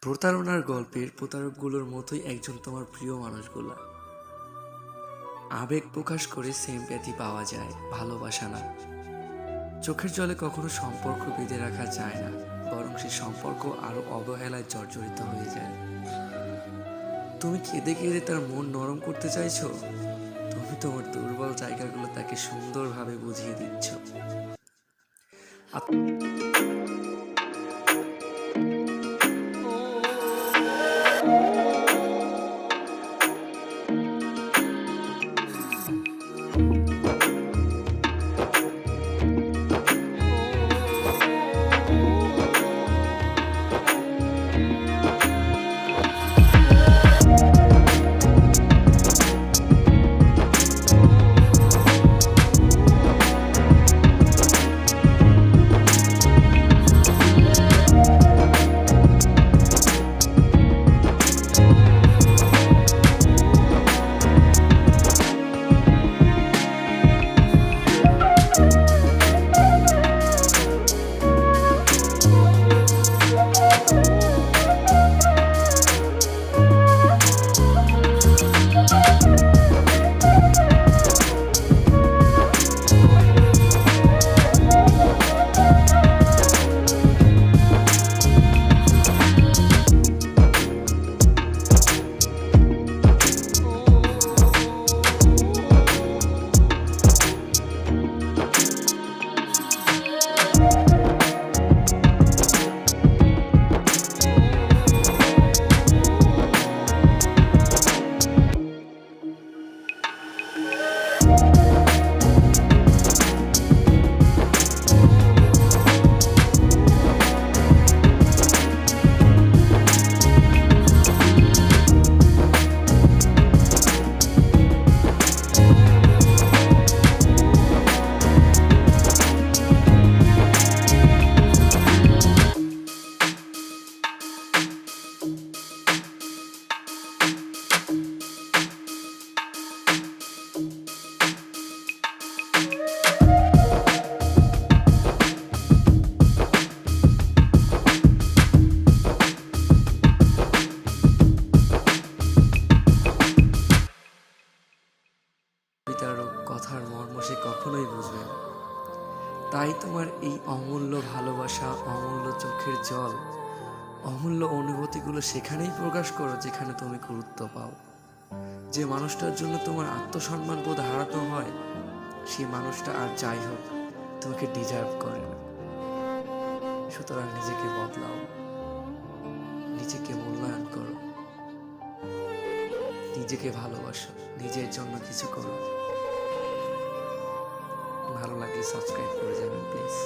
প্রতারণার গল্পের প্রতারকগুলোর মতোই একজন তোমার প্রিয় মানুষগুলা। আবেগ প্রকাশ করে সিম্প্যাথি পাওয়া যায়, ভালোবাসা না। চোখের জলে কখনো সম্পর্ক বেঁধে রাখা যায় না, বরং সেই সম্পর্ক আরো অবহেলায় জর্জরিত হয়ে যায়। তুমি কেঁদে কেঁদে তার মন নরম করতে চাইছো, তুমি তোমার দুর্বল জায়গাগুলো তাকে সুন্দরভাবে বুঝিয়ে দিচ্ছ। বিতারক কথার মর্ম সে কখনোই বুঝবে না। তাই তোমার এই অমূল্য ভালোবাসা, অমূল্য চোখের জল, অমূল্য অনুভূতিগুলো সেখানেই প্রকাশ করো যেখানে তুমি গুরুত্ব পাও। যে মানুষটার জন্য তোমার আত্মসম্মান বোধ হারাতে হয়, সেই মানুষটা আর যাই হোক তোমাকে ডিজার্ভ করে না। সুতরাং নিজেকে বদলাও, নিজেকে মূল্যায়ন করো, নিজেকে ভালোবাসো, নিজের জন্য কিছু করো। ভালো লাগলে সাবস্ক্রাইব করে যাবেন প্লিজ।